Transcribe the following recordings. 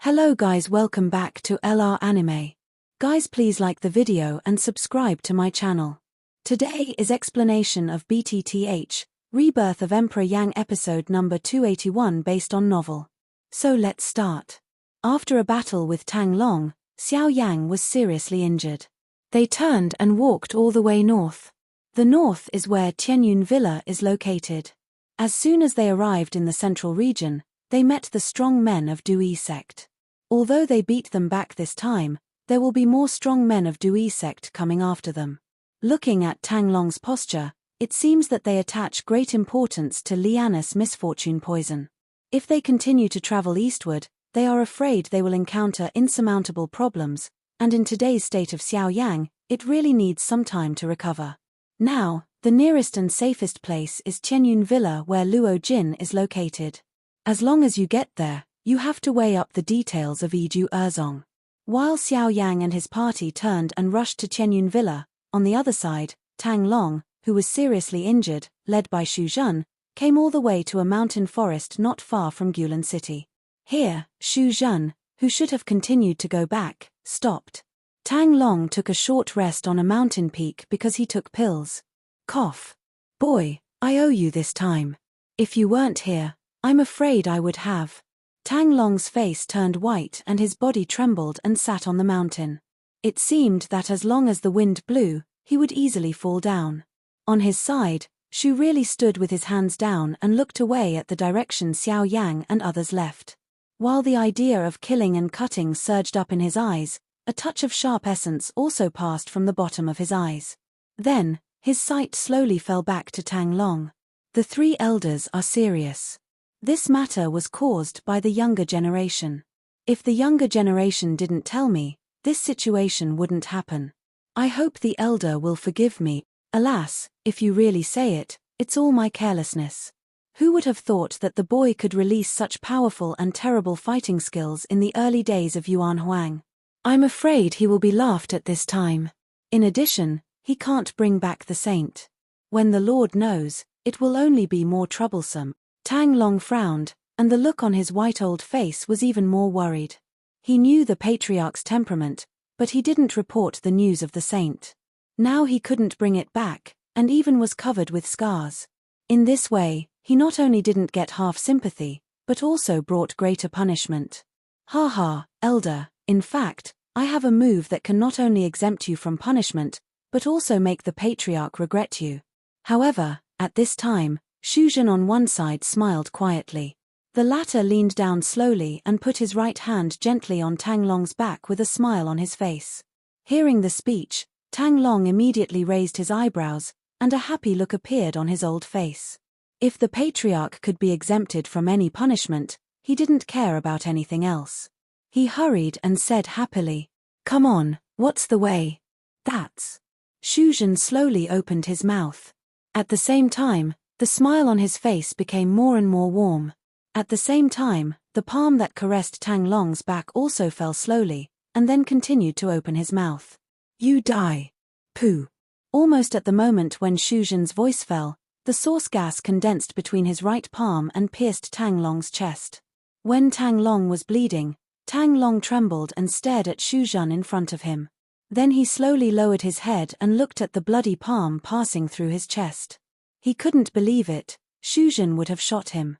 Hello guys, welcome back to LR Anime. Guys, please like the video and subscribe to my channel. Today is explanation of BTTH Rebirth of Emperor Yang episode number 281 based on novel. So let's start. After a battle with Tang Long, Xiao Yan was seriously injured. They turned and walked all the way north. The north is where Tianyun Villa is located. As soon as they arrived in the central region, they met the strong men of Dui sect. Although they beat them back this time, there will be more strong men of Dui sect coming after them. Looking at Tang Long's posture, it seems that they attach great importance to Liana's misfortune poison. If they continue to travel eastward, they are afraid they will encounter insurmountable problems, and in today's state of Xiao Yang, it really needs some time to recover. Now, the nearest and safest place is Tianyun Villa where Luo Jin is located. As long as you get there, you have to weigh up the details of Yiju Erzong. While Xiao Yang and his party turned and rushed to Tianyun Villa, on the other side, Tang Long, who was seriously injured, led by Xu Zhen, came all the way to a mountain forest not far from Gulan City. Here, Xu Zhen, who should have continued to go back, stopped. Tang Long took a short rest on a mountain peak because he took pills. Cough. Boy, I owe you this time. If you weren't here, I'm afraid I would have. Tang Long's face turned white and his body trembled and sat on the mountain. It seemed that as long as the wind blew, he would easily fall down. On his side, Xu really stood with his hands down and looked away at the direction Xiao Yang and others left. While the idea of killing and cutting surged up in his eyes, a touch of sharp essence also passed from the bottom of his eyes. Then, his sight slowly fell back to Tang Long. The three elders are serious. This matter was caused by the younger generation. If the younger generation didn't tell me, this situation wouldn't happen. I hope the elder will forgive me. Alas, if you really say it, it's all my carelessness. Who would have thought that the boy could release such powerful and terrible fighting skills in the early days of Yuan Huang? I'm afraid he will be laughed at this time. In addition, he can't bring back the saint. When the Lord knows, it will only be more troublesome. Tang Long frowned, and the look on his white old face was even more worried. He knew the patriarch's temperament, but he didn't report the news of the saint. Now he couldn't bring it back, and even was covered with scars. In this way, he not only didn't get half sympathy, but also brought greater punishment. Ha, elder, in fact, I have a move that can not only exempt you from punishment, but also make the patriarch regret you. However, at this time, Xu Zhen on one side smiled quietly. The latter leaned down slowly and put his right hand gently on Tang Long's back with a smile on his face. Hearing the speech, Tang Long immediately raised his eyebrows, and a happy look appeared on his old face. If the patriarch could be exempted from any punishment, he didn't care about anything else. He hurried and said happily, "Come on, what's the way?" "That's." Xu Zhen slowly opened his mouth. At the same time, the smile on his face became more and more warm. At the same time, the palm that caressed Tang Long's back also fell slowly, and then continued to open his mouth. "You die." Pooh. Almost at the moment when Xu Zhen's voice fell, the source gas condensed between his right palm and pierced Tang Long's chest. When Tang Long was bleeding, Tang Long trembled and stared at Xu Zhen in front of him. Then he slowly lowered his head and looked at the bloody palm passing through his chest. He couldn't believe it. Xu Zhen would have shot him.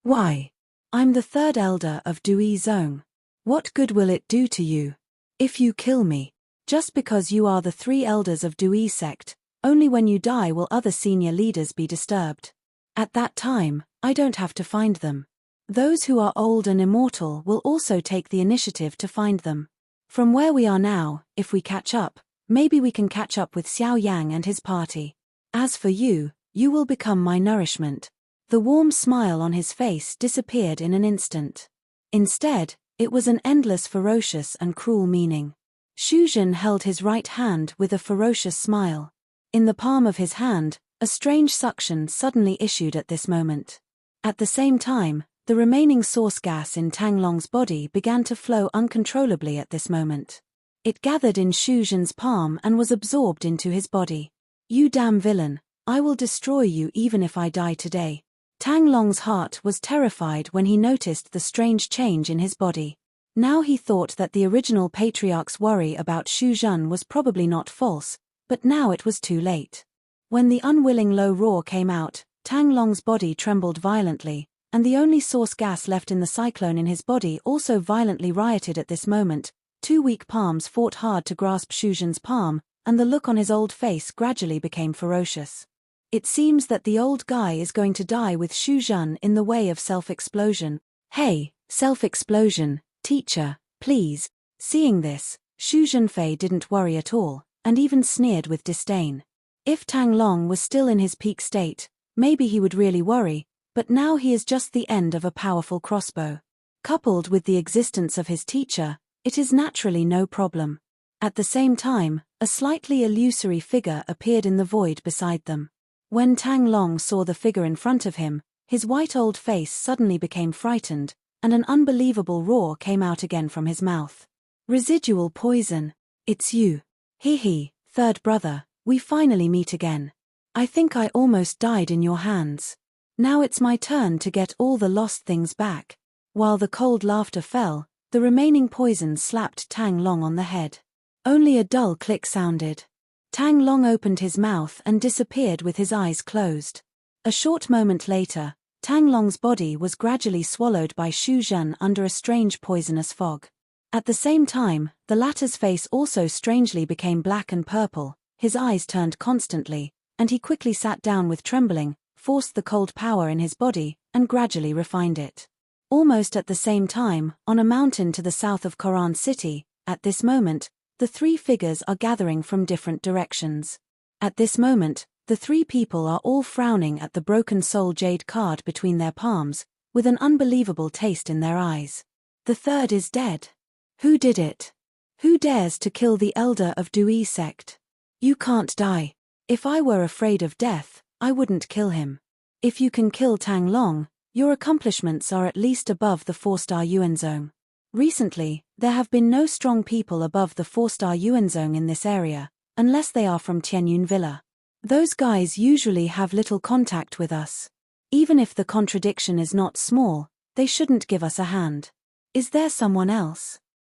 Why? I'm the third elder of Dui Zone. What good will it do to you? If you kill me, just because you are the three elders of Dui sect, only when you die will other senior leaders be disturbed. At that time, I don't have to find them. Those who are old and immortal will also take the initiative to find them. From where we are now, if we catch up, maybe we can catch up with Xiao Yang and his party. As for you, you will become my nourishment. The warm smile on his face disappeared in an instant. Instead, it was an endless ferocious and cruel meaning. Xu Zhen held his right hand with a ferocious smile. In the palm of his hand, a strange suction suddenly issued at this moment. At the same time, the remaining source gas in Tang Long's body began to flow uncontrollably at this moment. It gathered in Xu Zhen's palm and was absorbed into his body. "You damn villain, I will destroy you even if I die today." Tang Long's heart was terrified when he noticed the strange change in his body. Now he thought that the original patriarch's worry about Xu Zhen was probably not false, but now it was too late. When the unwilling low roar came out, Tang Long's body trembled violently, and the only source gas left in the cyclone in his body also violently rioted at this moment. Two weak palms fought hard to grasp Xu Zhen's palm, and the look on his old face gradually became ferocious. It seems that the old guy is going to die with Xu Zhen in the way of self-explosion. Hey, self-explosion, teacher, please. Seeing this, Xu Zhenfei didn't worry at all, and even sneered with disdain. If Tang Long was still in his peak state, maybe he would really worry, but now he is just the end of a powerful crossbow. Coupled with the existence of his teacher, it is naturally no problem. At the same time, a slightly illusory figure appeared in the void beside them. When Tang Long saw the figure in front of him, his white old face suddenly became frightened, and an unbelievable roar came out again from his mouth. Residual poison. It's you. Hee, third brother, we finally meet again. I think I almost died in your hands. Now it's my turn to get all the lost things back. While the cold laughter fell, the remaining poison slapped Tang Long on the head. Only a dull click sounded. Tang Long opened his mouth and disappeared with his eyes closed. A short moment later, Tang Long's body was gradually swallowed by Xu Zhen under a strange poisonous fog. At the same time, the latter's face also strangely became black and purple, his eyes turned constantly, and he quickly sat down with trembling, forced the cold power in his body, and gradually refined it. Almost at the same time, on a mountain to the south of Koran City, at this moment, the three figures are gathering from different directions. At this moment, the three people are all frowning at the broken soul jade card between their palms, with an unbelievable taste in their eyes. The third is dead. Who did it? Who dares to kill the elder of Dui sect? You can't die. If I were afraid of death, I wouldn't kill him. If you can kill Tang Long, your accomplishments are at least above the 4-star Yuan zone. Recently, there have been no strong people above the 4-star Yuan zone in this area, unless they are from Tianyun Villa. Those guys usually have little contact with us. Even if the contradiction is not small, they shouldn't give us a hand. Is there someone else?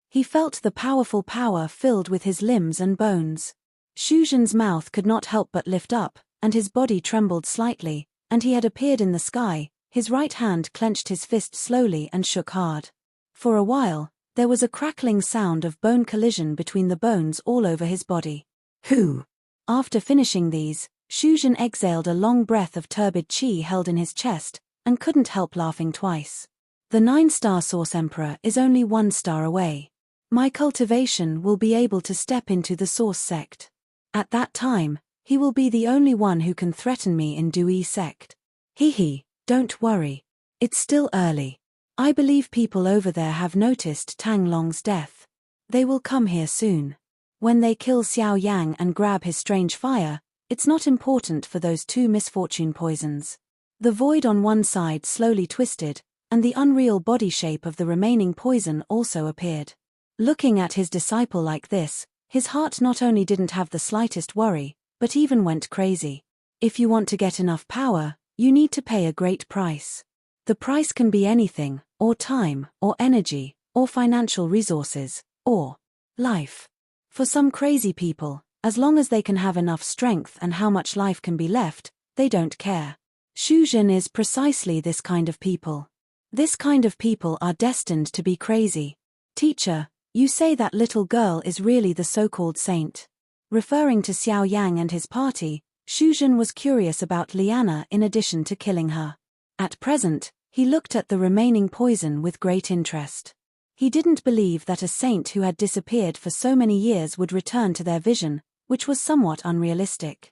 He felt the powerful power filled with his limbs and bones. Xu Zhen's mouth could not help but lift up, and his body trembled slightly, and he had appeared in the sky. His right hand clenched his fist slowly and shook hard. For a while, there was a crackling sound of bone collision between the bones all over his body. Who? After finishing these, Xu Zhen exhaled a long breath of turbid qi held in his chest, and couldn't help laughing twice. The 9-star Source Emperor is only 1 star away. My cultivation will be able to step into the Source sect. At that time, he will be the only one who can threaten me in Dui sect. Hee, don't worry. It's still early. I believe people over there have noticed Tang Long's death. They will come here soon. When they kill Xiao Yang and grab his strange fire, it's not important for those 2 misfortune poisons. The void on one side slowly twisted, and the unreal body shape of the remaining poison also appeared. Looking at his disciple like this, his heart not only didn't have the slightest worry, but even went crazy. If you want to get enough power, you need to pay a great price. The price can be anything, or time, or energy, or financial resources, or life. For some crazy people, as long as they can have enough strength and how much life can be left, they don't care. Xu Zhen is precisely this kind of people. This kind of people are destined to be crazy. Teacher, you say that little girl is really the so-called saint. Referring to Xiao Yang and his party, Xu Zhen was curious about Liana in addition to killing her. At present, he looked at the remaining poison with great interest. He didn't believe that a saint who had disappeared for so many years would return to their vision, which was somewhat unrealistic.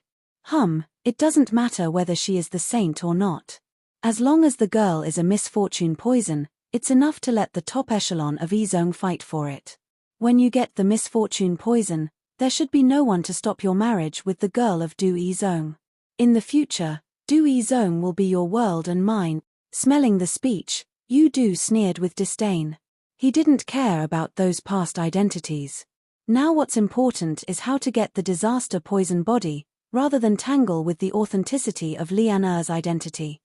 It doesn't matter whether she is the saint or not. As long as the girl is a misfortune poison, it's enough to let the top echelon of Yizong fight for it. When you get the misfortune poison, there should be no one to stop your marriage with the girl of Du Yizong. In the future, Du Yizong will be your world and mine. Smelling the speech, Yu Du sneered with disdain. He didn't care about those past identities. Now what's important is how to get the disaster poison body, rather than tangle with the authenticity of Lian Er's identity.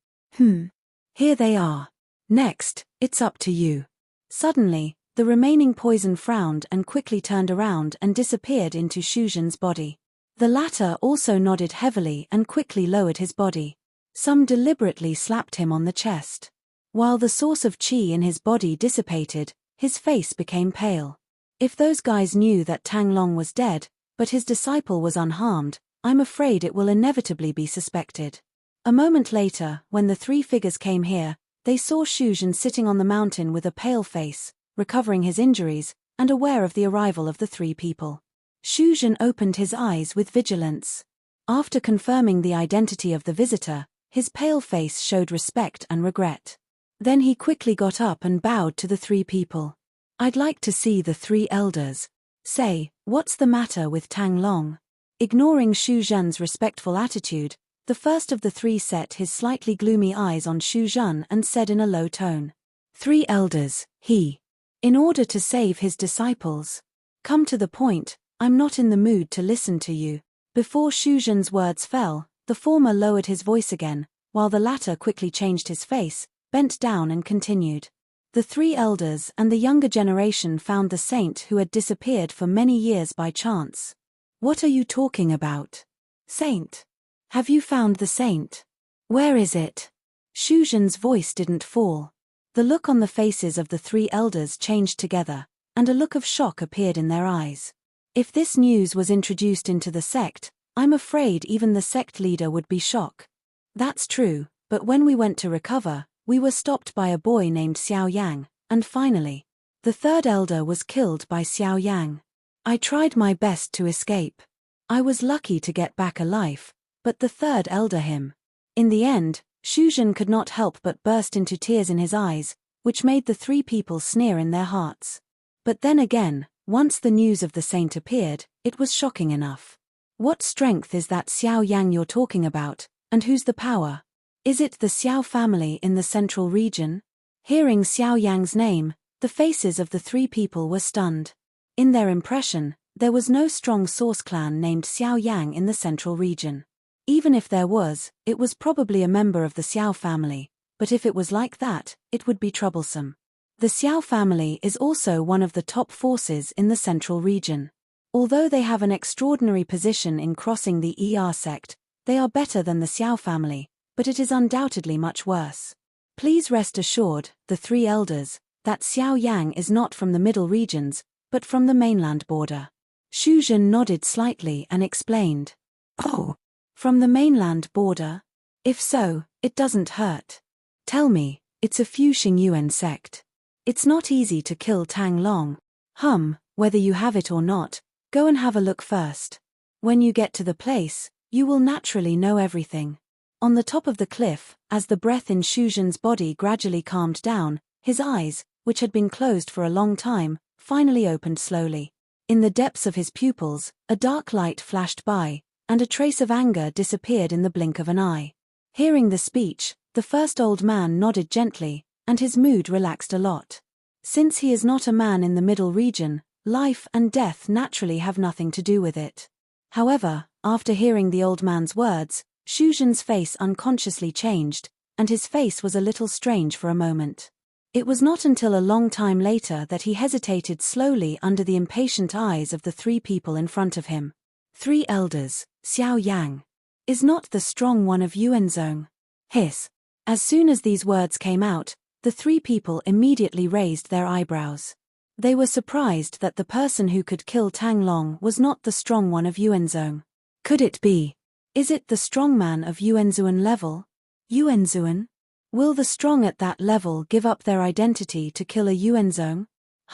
Here they are. Next, it's up to you. Suddenly, the remaining poison frowned and quickly turned around and disappeared into Xu Zhen's body. The latter also nodded heavily and quickly lowered his body. Some deliberately slapped him on the chest. While the source of qi in his body dissipated, his face became pale. If those guys knew that Tang Long was dead, but his disciple was unharmed, I'm afraid it will inevitably be suspected. A moment later, when the three figures came here, they saw Xu Zhen sitting on the mountain with a pale face, recovering his injuries, and aware of the arrival of the three people. Xu Zhen opened his eyes with vigilance. After confirming the identity of the visitor, his pale face showed respect and regret. Then he quickly got up and bowed to the three people. I'd like to see the three elders. Say, what's the matter with Tang Long? Ignoring Xu Zhen's respectful attitude, the first of the three set his slightly gloomy eyes on Xu Zhen and said in a low tone. Three elders, he. In order to save his disciples. Come to the point, I'm not in the mood to listen to you. Before Xu Zhen's words fell, the former lowered his voice again, while the latter quickly changed his face, bent down and continued. The three elders and the younger generation found the saint who had disappeared for many years by chance. What are you talking about? Saint? Have you found the saint? Where is it? Xu Zhen's voice didn't fall. The look on the faces of the three elders changed together, and a look of shock appeared in their eyes. If this news was introduced into the sect, I'm afraid even the sect leader would be shocked. That's true, but when we went to recover, we were stopped by a boy named Xiao Yang, and finally, the third elder was killed by Xiao Yang. I tried my best to escape. I was lucky to get back alive, but the third elder him. In the end, Xu Zhen could not help but burst into tears in his eyes, which made the three people sneer in their hearts. But then again, once the news of the saint appeared, it was shocking enough. What strength is that Xiao Yang you're talking about, and who's the power? Is it the Xiao family in the central region? Hearing Xiao Yang's name, the faces of the three people were stunned. In their impression, there was no strong source clan named Xiao Yang in the central region. Even if there was, it was probably a member of the Xiao family, but if it was like that, it would be troublesome. The Xiao family is also one of the top forces in the central region. Although they have an extraordinary position in crossing the sect, they are better than the Xiao family, but it is undoubtedly much worse. Please rest assured, the three elders, that Xiao Yang is not from the middle regions, but from the mainland border. Xu Zhen nodded slightly and explained. Oh, from the mainland border? If so, it doesn't hurt. Tell me, it's a Fu Xingyuan sect. It's not easy to kill Tang Long. Whether you have it or not, go and have a look first. When you get to the place, you will naturally know everything. On the top of the cliff, as the breath in Xu Zhen's body gradually calmed down, his eyes, which had been closed for a long time, finally opened slowly. In the depths of his pupils, a dark light flashed by, and a trace of anger disappeared in the blink of an eye. Hearing the speech, the first old man nodded gently, and his mood relaxed a lot. Since he is not a man in the middle region, life and death naturally have nothing to do with it. However, after hearing the old man's words, Xu Zhen's face unconsciously changed, and his face was a little strange for a moment. It was not until a long time later that he hesitated slowly under the impatient eyes of the three people in front of him. Three elders, Xiao Yang. Is not the strong one of Yuanzhong? Hiss. As soon as these words came out, the three people immediately raised their eyebrows. They were surprised that the person who could kill Tang Long was not the strong one of Yuanzhong. Could it be? Is it the strongman of Yuanzhuan level? Yuanzhuan? Will the strong at that level give up their identity to kill a Yuanzhong?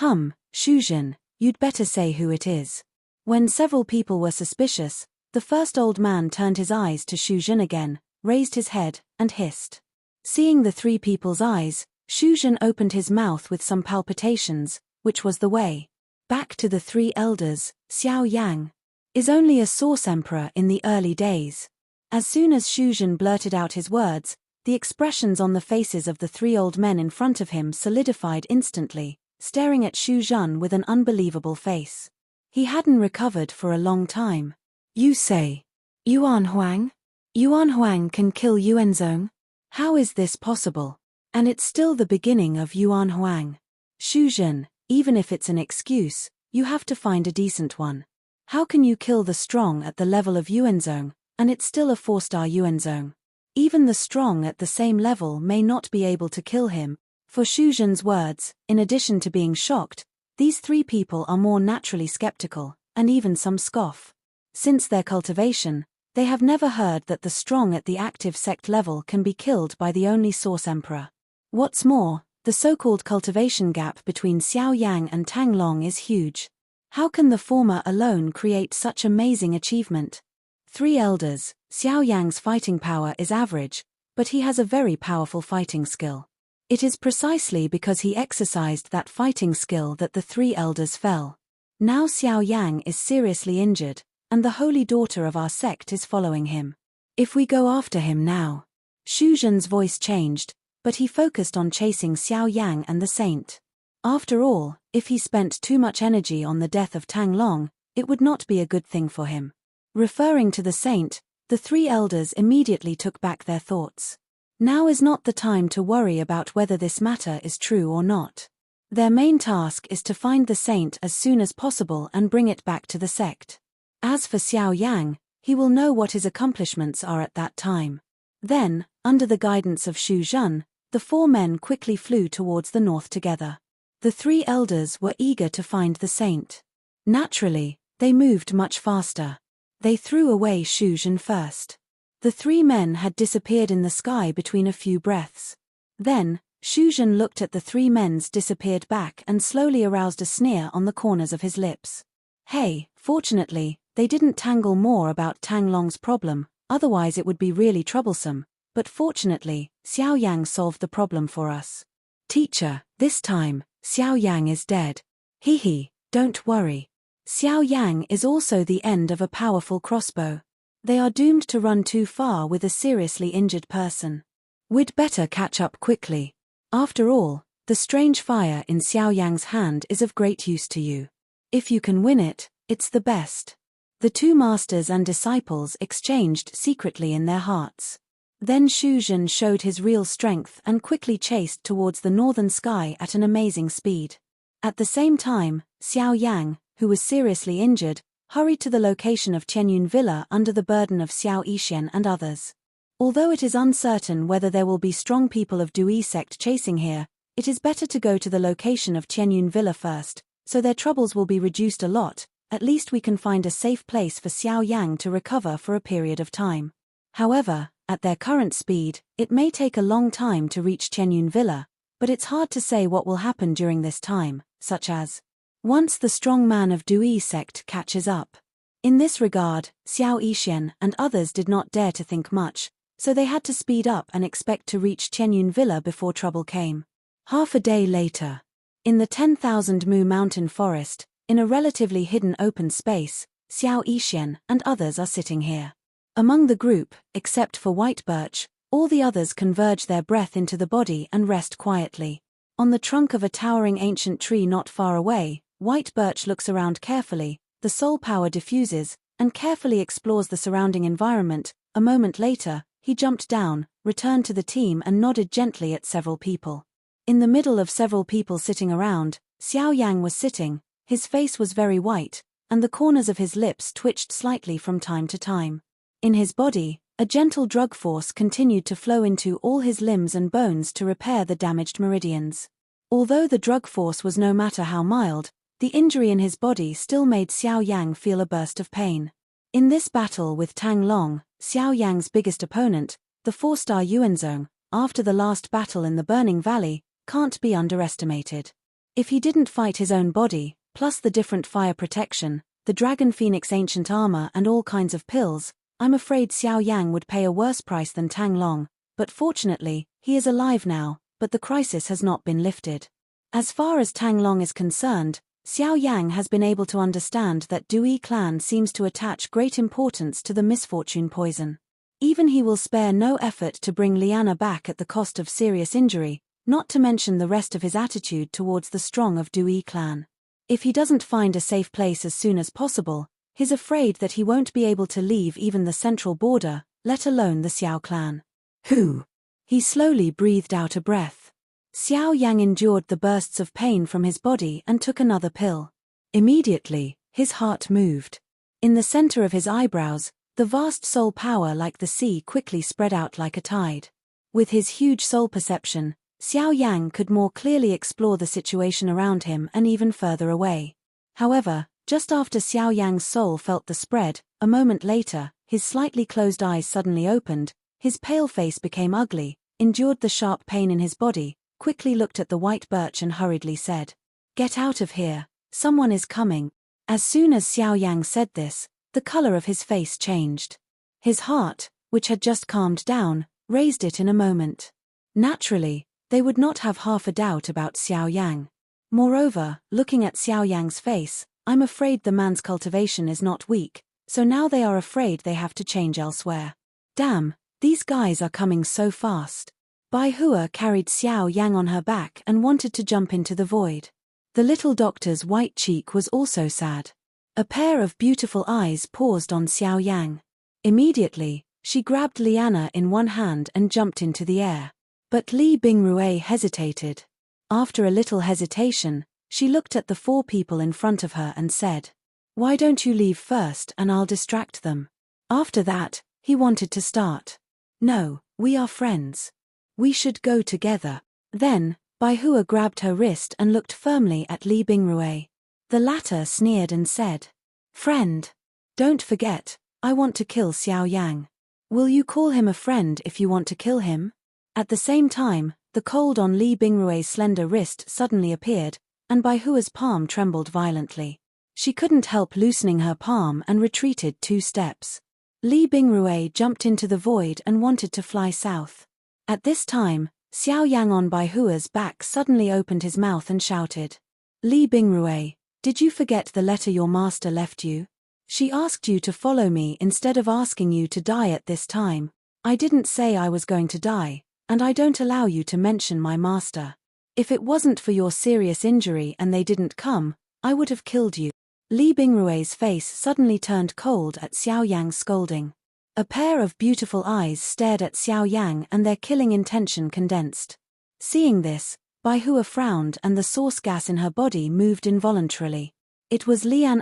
Xu Zhen, you'd better say who it is. When several people were suspicious, the first old man turned his eyes to Xu Zhen again, raised his head, and hissed. Seeing the three people's eyes, Xu Zhen opened his mouth with some palpitations, which was the way. Back to the three elders, Xiao Yang. Is only a source emperor in the early days. As soon as Xu Zhen blurted out his words, the expressions on the faces of the three old men in front of him solidified instantly, staring at Xu Zhen with an unbelievable face. He hadn't recovered for a long time. You say, Yuan Huang? Yuan Huang can kill Yuanzhong? How is this possible? And it's still the beginning of Yuan Huang. Shuzhen, even if it's an excuse, you have to find a decent one. How can you kill the strong at the level of Yuanzong, and it's still a 4-star Yuanzong? Even the strong at the same level may not be able to kill him. For Shuzhen's words, in addition to being shocked, these 3 people are more naturally skeptical, and even some scoff. Since their cultivation, they have never heard that the strong at the active sect level can be killed by the only source emperor. What's more, the so-called cultivation gap between Xiao Yang and Tang Long is huge. How can the former alone create such amazing achievement? 3 elders, Xiao Yang's fighting power is average, but he has a very powerful fighting skill. It is precisely because he exercised that fighting skill that the 3 elders fell. Now Xiao Yang is seriously injured, and the holy daughter of our sect is following him. If we go after him now. Shuzhen's voice changed, but he focused on chasing Xiao Yang and the saint. After all, if he spent too much energy on the death of Tang Long, it would not be a good thing for him. Referring to the saint, the 3 elders immediately took back their thoughts. Now is not the time to worry about whether this matter is true or not. Their main task is to find the saint as soon as possible and bring it back to the sect. As for Xiao Yang, he will know what his accomplishments are at that time. Then, under the guidance of Xu Zhen, the 4 men quickly flew towards the north together. The 3 elders were eager to find the saint. Naturally, they moved much faster. They threw away Xu Zhen first. The 3 men had disappeared in the sky between a few breaths. Then, Xu Zhen looked at the 3 men's disappeared back and slowly aroused a sneer on the corners of his lips. Hey, fortunately, they didn't tangle more about Tang Long's problem, otherwise it would be really troublesome, but fortunately, Xiao Yang solved the problem for us. Teacher, this time, Xiao Yang is dead. Hee, don't worry. Xiao Yang is also the end of a powerful crossbow. They are doomed to run too far with a seriously injured person. We'd better catch up quickly. After all, the strange fire in Xiao Yang's hand is of great use to you. If you can win it, it's the best. The 2 masters and disciples exchanged secretly in their hearts. Then Xu Zhen showed his real strength and quickly chased towards the northern sky at an amazing speed. At the same time, Xiao Yang, who was seriously injured, hurried to the location of Qianyun Villa under the burden of Xiao Yixian and others. Although it is uncertain whether there will be strong people of Dui sect chasing here, it is better to go to the location of Qianyun Villa first, so their troubles will be reduced a lot. At least we can find a safe place for Xiao Yang to recover for a period of time. However, at their current speed, it may take a long time to reach Qianyun Villa, but it's hard to say what will happen during this time, such as once the strong man of Dui sect catches up. In this regard, Xiao Yixian and others did not dare to think much, so they had to speed up and expect to reach Qianyun Villa before trouble came. Half a day later. In the 10,000 Mu mountain forest, in a relatively hidden open space, Xiao Yixian and others are sitting here. Among the group, except for White Birch, all the others converge their breath into the body and rest quietly. On the trunk of a towering ancient tree not far away, White Birch looks around carefully, the soul power diffuses, and carefully explores the surrounding environment. A moment later, he jumped down, returned to the team and nodded gently at several people. In the middle of several people sitting around, Xiao Yang was sitting. His face was very white, and the corners of his lips twitched slightly from time to time. In his body, a gentle drug force continued to flow into all his limbs and bones to repair the damaged meridians. Although the drug force was no matter how mild, the injury in his body still made Xiao Yang feel a burst of pain. In this battle with Tang Long, Xiao Yang's biggest opponent, the 4-star Yuanzong, after the last battle in the Burning Valley, can't be underestimated. If he didn't fight his own body, plus the different fire protection, the Dragon Phoenix ancient armor and all kinds of pills, I'm afraid Xiao Yang would pay a worse price than Tang Long, but fortunately, he is alive now, but the crisis has not been lifted. As far as Tang Long is concerned, Xiao Yang has been able to understand that Dui clan seems to attach great importance to the misfortune poison. Even he will spare no effort to bring Liana back at the cost of serious injury, not to mention the rest of his attitude towards the strong of Dui clan. If he doesn't find a safe place as soon as possible, he's afraid that he won't be able to leave even the central border, let alone the Xiao clan. Who? He slowly breathed out a breath. Xiao Yang endured the bursts of pain from his body and took another pill. Immediately, his heart moved. In the center of his eyebrows, the vast soul power like the sea quickly spread out like a tide. With his huge soul perception, Xiao Yang could more clearly explore the situation around him and even further away. However, just after Xiao Yang's soul felt the spread, a moment later, his slightly closed eyes suddenly opened, his pale face became ugly, endured the sharp pain in his body, quickly looked at the white birch and hurriedly said, "Get out of here, someone is coming." As soon as Xiao Yang said this, the color of his face changed. His heart, which had just calmed down, raised it in a moment. Naturally, they would not have half a doubt about Xiao Yang. Moreover, looking at Xiao Yang's face, I'm afraid the man's cultivation is not weak, so now they are afraid they have to change elsewhere. Damn, these guys are coming so fast. Bai Hua carried Xiao Yang on her back and wanted to jump into the void. The little doctor's white cheek was also sad. A pair of beautiful eyes paused on Xiao Yang. Immediately, she grabbed Liana in one hand and jumped into the air. But Li Bingrui hesitated. After a little hesitation, she looked at the 4 people in front of her and said, "Why don't you leave first and I'll distract them?" After that, he wanted to start. "No, we are friends. We should go together." Then, Bai Hua grabbed her wrist and looked firmly at Li Bingrui. The latter sneered and said, "Friend. Don't forget, I want to kill Xiao Yang. Will you call him a friend if you want to kill him?" At the same time, the cold on Li Bingrui's slender wrist suddenly appeared, and Bai Hua's palm trembled violently. She couldn't help loosening her palm and retreated 2 steps. Li Bingrui jumped into the void and wanted to fly south. At this time, Xiao Yang on Bai Hua's back suddenly opened his mouth and shouted, "Li Bingrui, did you forget the letter your master left you? She asked you to follow me instead of asking you to die at this time. I didn't say I was going to die, and I don't allow you to mention my master. If it wasn't for your serious injury and they didn't come, I would have killed you." Li Bingrui's face suddenly turned cold at Xiao Yang's scolding. A pair of beautiful eyes stared at Xiao Yang and their killing intention condensed. Seeing this, Bai Hua frowned and the source gas in her body moved involuntarily. It was Lian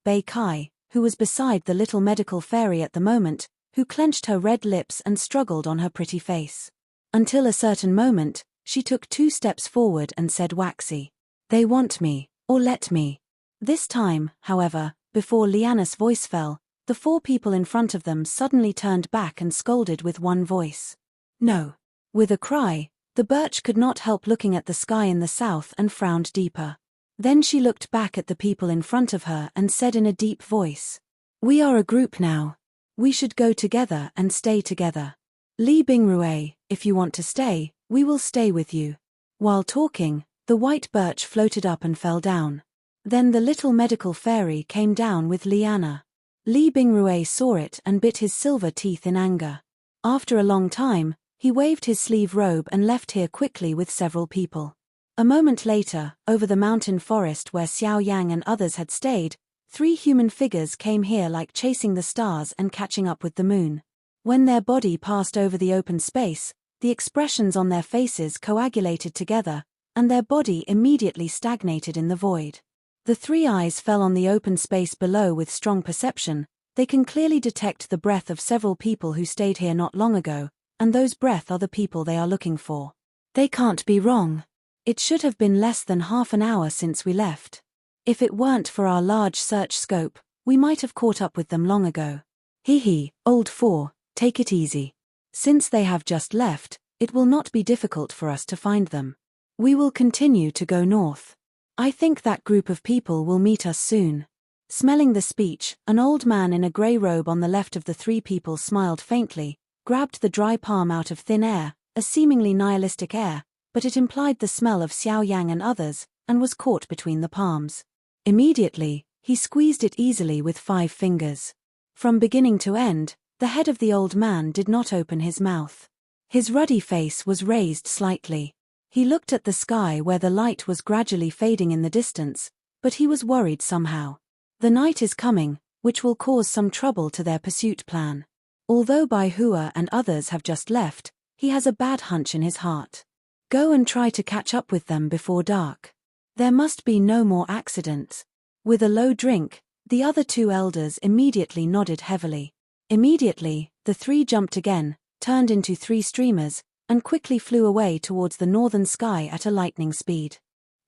Bei Kai, who was beside the little medical fairy at the moment, who clenched her red lips and struggled on her pretty face. Until a certain moment, she took 2 steps forward and said waxy, "They want me, or let me." This time, however, before Liana's voice fell, the 4 people in front of them suddenly turned back and scolded with one voice. "No." With a cry, the birch could not help looking at the sky in the south and frowned deeper. Then she looked back at the people in front of her and said in a deep voice, "We are a group now. We should go together and stay together. Li Bingrui, if you want to stay, we will stay with you." While talking, the white birch floated up and fell down. Then the little medical fairy came down with Liana. Li Bingrui saw it and bit his silver teeth in anger. After a long time, he waved his sleeve robe and left here quickly with several people. A moment later, over the mountain forest where Xiao Yang and others had stayed, 3 human figures came here like chasing the stars and catching up with the moon. When their body passed over the open space, the expressions on their faces coagulated together, and their body immediately stagnated in the void. The 3 eyes fell on the open space below with strong perception. They can clearly detect the breath of several people who stayed here not long ago, and those breath are the people they are looking for. They can't be wrong. It should have been less than half an hour since we left. If it weren't for our large search scope, we might have caught up with them long ago. Hee, old 4, take it easy. Since they have just left, it will not be difficult for us to find them. We will continue to go north. I think that group of people will meet us soon. Smelling the speech, an old man in a grey robe on the left of the 3 people smiled faintly, grabbed the dry palm out of thin air, a seemingly nihilistic air, but it implied the smell of Xiao Yang and others, and was caught between the palms. Immediately, he squeezed it easily with 5 fingers. From beginning to end, the head of the old man did not open his mouth. His ruddy face was raised slightly. He looked at the sky where the light was gradually fading in the distance, but he was worried somehow. The night is coming, which will cause some trouble to their pursuit plan. Although Bai Hua and others have just left, He has a bad hunch in his heart. Go and try to catch up with them before dark. There must be no more accidents. With a low drink, the other two elders immediately nodded heavily. Immediately, the three jumped again, turned into three streamers, and quickly flew away towards the northern sky at a lightning speed.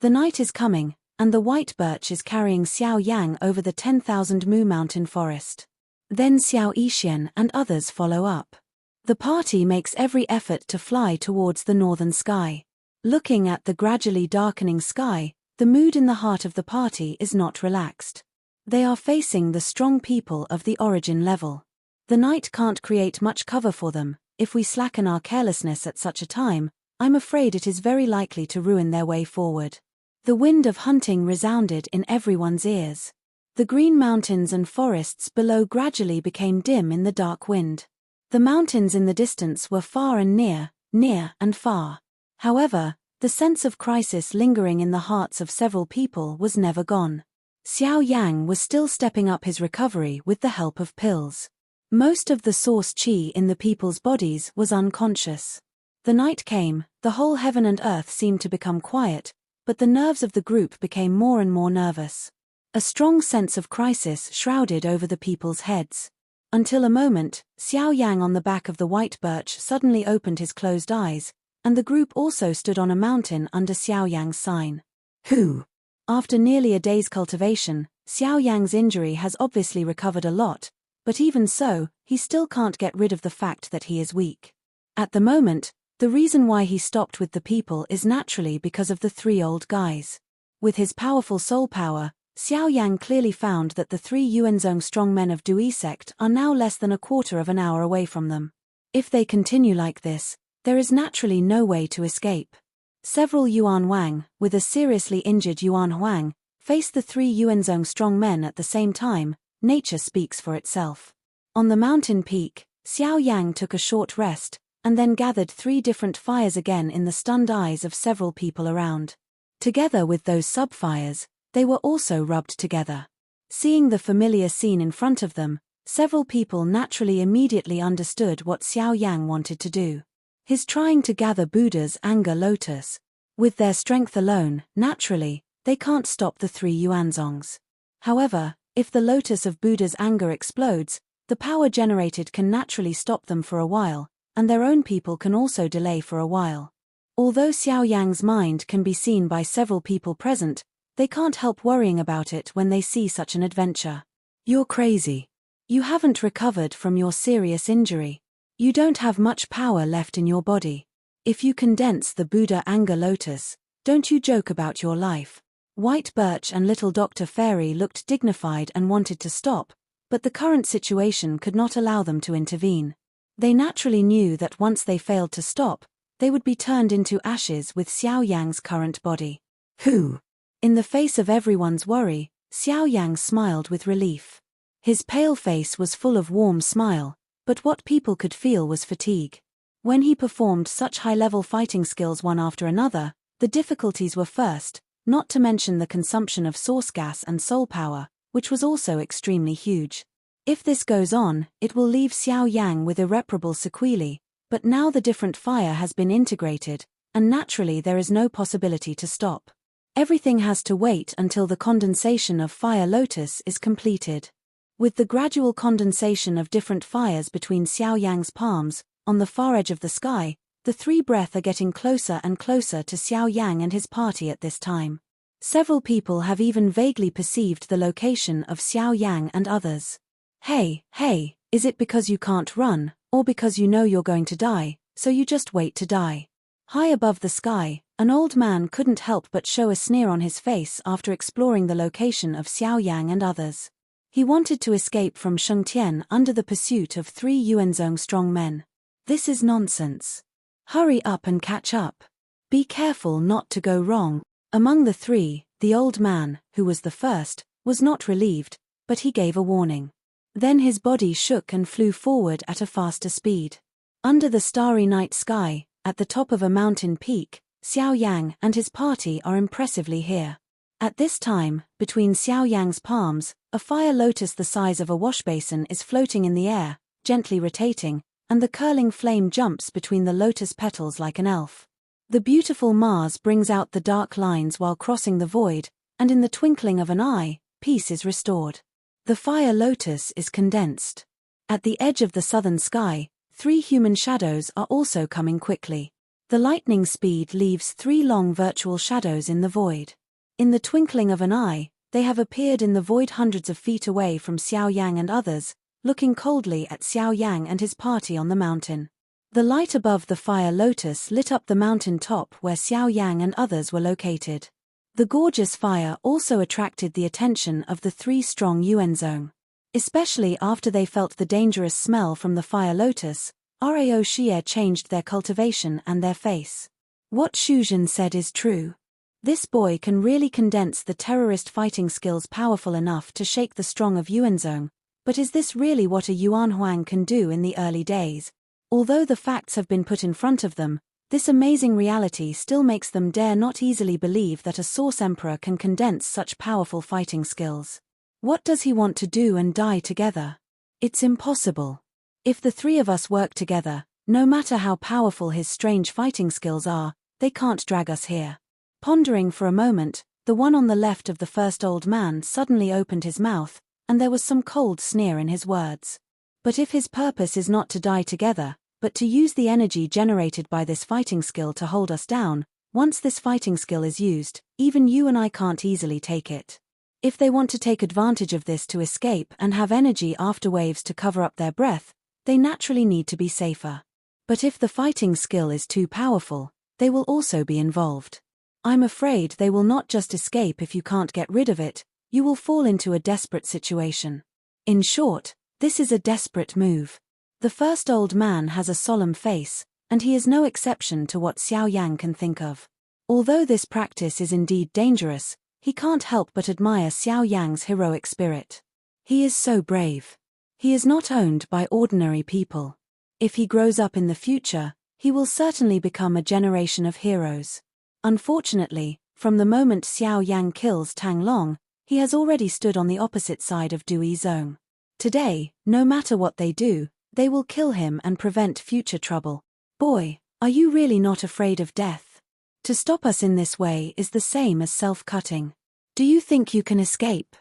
The night is coming, and the white birch is carrying Xiao Yang over the 10,000 mu mountain forest. Then Xiao Yixian and others follow up. The party makes every effort to fly towards the northern sky. Looking at the gradually darkening sky, the mood in the heart of the party is not relaxed. They are facing the strong people of the origin level. The night can't create much cover for them. If we slacken our carelessness at such a time, I'm afraid it is very likely to ruin their way forward. The wind of hunting resounded in everyone's ears. The green mountains and forests below gradually became dim in the dark wind. The mountains in the distance were far and near, near and far. However, the sense of crisis lingering in the hearts of several people was never gone. Xiao Yang was still stepping up his recovery with the help of pills. Most of the source qi in the people's bodies was unconscious. The night came, the whole heaven and earth seemed to become quiet, but the nerves of the group became more and more nervous. A strong sense of crisis shrouded over the people's heads. Until a moment, Xiao Yang on the back of the white birch suddenly opened his closed eyes, and the group also stood on a mountain under Xiao Yang's sign. Who? After nearly a day's cultivation, Xiao Yang's injury has obviously recovered a lot, but even so, he still can't get rid of the fact that he is weak. At the moment, the reason why he stopped with the people is naturally because of the three old guys. With his powerful soul power, Xiao Yang clearly found that the three Yuanzhong strong men of Dui sect are now less than a quarter of an hour away from them. If they continue like this, there is naturally no way to escape. Several Yuan Wang, with a seriously injured Yuan Huang, face the three Yuanzhong strong men at the same time. Nature speaks for itself. On the mountain peak, Xiao Yang took a short rest, and then gathered three different fires again in the stunned eyes of several people around. Together with those sub-fires, they were also rubbed together. Seeing the familiar scene in front of them, several people naturally immediately understood what Xiao Yang wanted to do. He's trying to gather Buddha's anger lotus. With their strength alone, naturally, they can't stop the three Yuanzongs. However, if the lotus of Buddha's anger explodes, the power generated can naturally stop them for a while, and their own people can also delay for a while. Although Xiao Yang's mind can be seen by several people present, they can't help worrying about it when they see such an adventure. You're crazy. You haven't recovered from your serious injury. You don't have much power left in your body. If you condense the Buddha anger lotus, don't you joke about your life. White Birch and Little Dr. Fairy looked dignified and wanted to stop, but the current situation could not allow them to intervene. They naturally knew that once they failed to stop, they would be turned into ashes with Xiao Yang's current body. Who? In the face of everyone's worry, Xiao Yang smiled with relief. His pale face was full of warm smile, but what people could feel was fatigue. When he performed such high-level fighting skills one after another, the difficulties were first, not to mention the consumption of source gas and soul power, which was also extremely huge. If this goes on, it will leave Xiao Yang with irreparable sequelae, but now the different fire has been integrated, and naturally there is no possibility to stop. Everything has to wait until the condensation of fire lotus is completed. With the gradual condensation of different fires between Xiao Yang's palms, on the far edge of the sky, the three breath are getting closer and closer to Xiao Yang and his party at this time. Several people have even vaguely perceived the location of Xiao Yang and others. Hey, is it because you can't run, or because you know you're going to die, so you just wait to die? High above the sky, an old man couldn't help but show a sneer on his face after exploring the location of Xiao Yang and others. He wanted to escape from Shengtian under the pursuit of three Yuanzhong strong men. This is nonsense. Hurry up and catch up. Be careful not to go wrong. Among the three, the old man, who was the first, was not relieved, but he gave a warning. Then his body shook and flew forward at a faster speed. Under the starry night sky, at the top of a mountain peak, Xiao Yang and his party are impressively here. At this time, between Xiao Yang's palms, a fire lotus the size of a washbasin is floating in the air, gently rotating, and the curling flame jumps between the lotus petals like an elf. The beautiful Mars brings out the dark lines while crossing the void, and in the twinkling of an eye, peace is restored. The fire lotus is condensed. At the edge of the southern sky, 3 human shadows are also coming quickly. The lightning speed leaves 3 long virtual shadows in the void. In the twinkling of an eye, they have appeared in the void hundreds of feet away from Xiao Yang and others, looking coldly at Xiao Yang and his party on the mountain. The light above the fire lotus lit up the mountain top where Xiao Yang and others were located. The gorgeous fire also attracted the attention of the 3 strong Yuanzong. Especially after they felt the dangerous smell from the fire lotus, Rao Xie changed their cultivation and their face. What Shuzhen said is true. This boy can really condense the terrorist fighting skills powerful enough to shake the strong of Yuanzong, but is this really what a Yuan Huang can do in the early days? Although the facts have been put in front of them, this amazing reality still makes them dare not easily believe that a Source Emperor can condense such powerful fighting skills. What does he want to do and die together? It's impossible. If the 3 of us work together, no matter how powerful his strange fighting skills are, they can't drag us here. Pondering for a moment, the one on the left of the first old man suddenly opened his mouth, and there was some cold sneer in his words. But if his purpose is not to die together, but to use the energy generated by this fighting skill to hold us down, once this fighting skill is used, even you and I can't easily take it. If they want to take advantage of this to escape and have energy afterwaves to cover up their breath, they naturally need to be safer. But if the fighting skill is too powerful, they will also be involved. I'm afraid they will not just escape if you can't get rid of it, you will fall into a desperate situation. In short, this is a desperate move. The first old man has a solemn face, and he is no exception to what Xiao Yang can think of. Although this practice is indeed dangerous, he can't help but admire Xiao Yang's heroic spirit. He is so brave. He is not owned by ordinary people. If he grows up in the future, he will certainly become a generation of heroes. Unfortunately, from the moment Xiao Yang kills Tang Long, he has already stood on the opposite side of Dui Zong. Today, no matter what they do, they will kill him and prevent future trouble. Boy, are you really not afraid of death? To stop us in this way is the same as self-cutting. Do you think you can escape?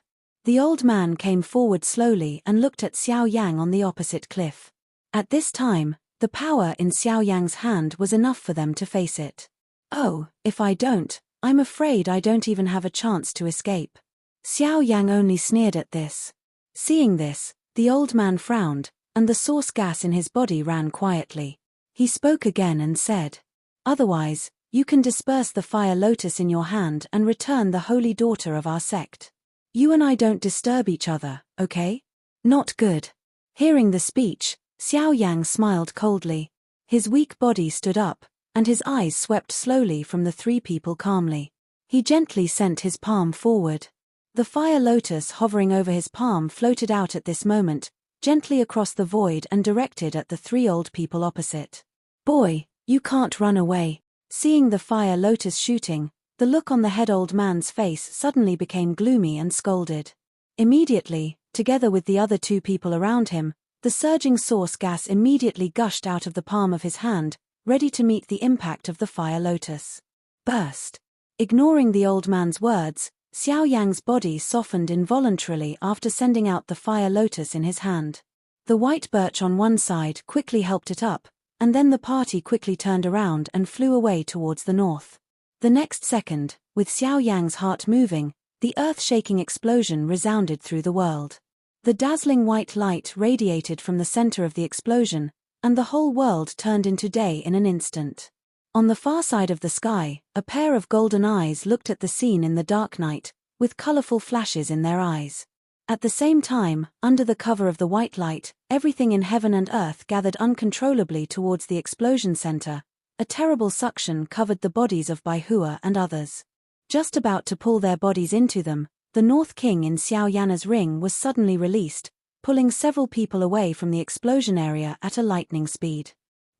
The old man came forward slowly and looked at Xiao Yang on the opposite cliff. At this time, the power in Xiao Yang's hand was enough for them to face it. Oh, if I don't, I'm afraid I don't even have a chance to escape. Xiao Yang only sneered at this. Seeing this, the old man frowned, and the source gas in his body ran quietly. He spoke again and said, "Otherwise, you can disperse the fire lotus in your hand and return the holy daughter of our sect. You and I don't disturb each other, okay?" Not good. Hearing the speech, Xiao Yang smiled coldly. His weak body stood up, and his eyes swept slowly from the 3 people calmly. He gently sent his palm forward. The fire lotus hovering over his palm floated out at this moment, gently across the void and directed at the 3 old people opposite. Boy, you can't run away. Seeing the fire lotus shooting, the look on the head old man's face suddenly became gloomy and scolded. Immediately, together with the other 2 people around him, the surging source gas immediately gushed out of the palm of his hand, ready to meet the impact of the fire lotus. Burst. Ignoring the old man's words, Xiao Yang's body softened involuntarily after sending out the fire lotus in his hand. The white birch on one side quickly helped it up, and then the party quickly turned around and flew away towards the north. The next second, with Xiao Yang's heart moving, the earth-shaking explosion resounded through the world. The dazzling white light radiated from the center of the explosion, and the whole world turned into day in an instant. On the far side of the sky, a pair of golden eyes looked at the scene in the dark night, with colorful flashes in their eyes. At the same time, under the cover of the white light, everything in heaven and earth gathered uncontrollably towards the explosion center. A terrible suction covered the bodies of Baihua and others. Just about to pull their bodies into them, the North King in Xiao Yan's ring was suddenly released, pulling several people away from the explosion area at a lightning speed.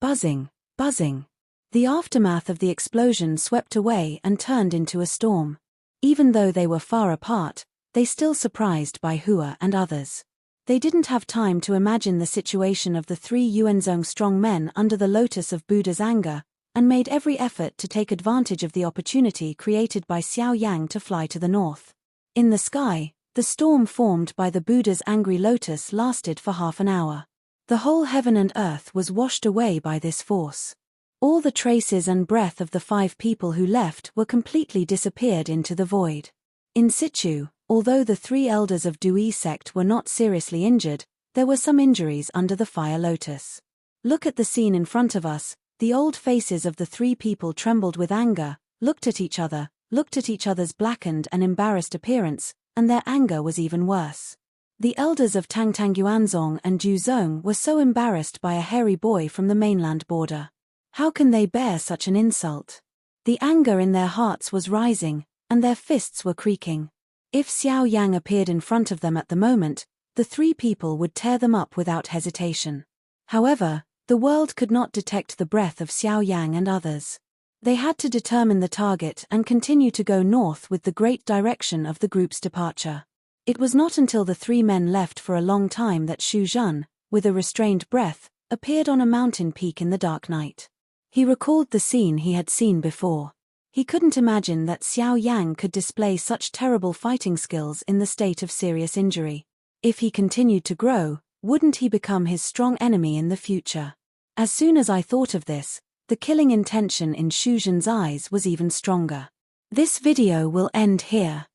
Buzzing, buzzing. The aftermath of the explosion swept away and turned into a storm. Even though they were far apart, they still surprised Baihua and others. They didn't have time to imagine the situation of the 3 Yuanzong strong men under the lotus of Buddha's anger, and made every effort to take advantage of the opportunity created by Xiao Yang to fly to the north. In the sky, the storm formed by the Buddha's angry lotus lasted for half an hour. The whole heaven and earth was washed away by this force. All the traces and breath of the 5 people who left were completely disappeared into the void. In situ, although the 3 elders of Dui sect were not seriously injured, there were some injuries under the fire lotus. Look at the scene in front of us. The old faces of the 3 people trembled with anger, looked at each other's blackened and embarrassed appearance, and their anger was even worse. The elders of Tangtangyuanzong and Juzong were so embarrassed by a hairy boy from the mainland border. How can they bear such an insult? The anger in their hearts was rising, and their fists were creaking. If Xiao Yang appeared in front of them at the moment, the 3 people would tear them up without hesitation. However, the world could not detect the breath of Xiao Yang and others. They had to determine the target and continue to go north with the great direction of the group's departure. It was not until the 3 men left for a long time that Xu Zhen, with a restrained breath, appeared on a mountain peak in the dark night. He recalled the scene he had seen before. He couldn't imagine that Xiao Yang could display such terrible fighting skills in the state of serious injury. If he continued to grow, wouldn't he become his strong enemy in the future? As soon as I thought of this, the killing intention in Xu Zhen's eyes was even stronger. This video will end here.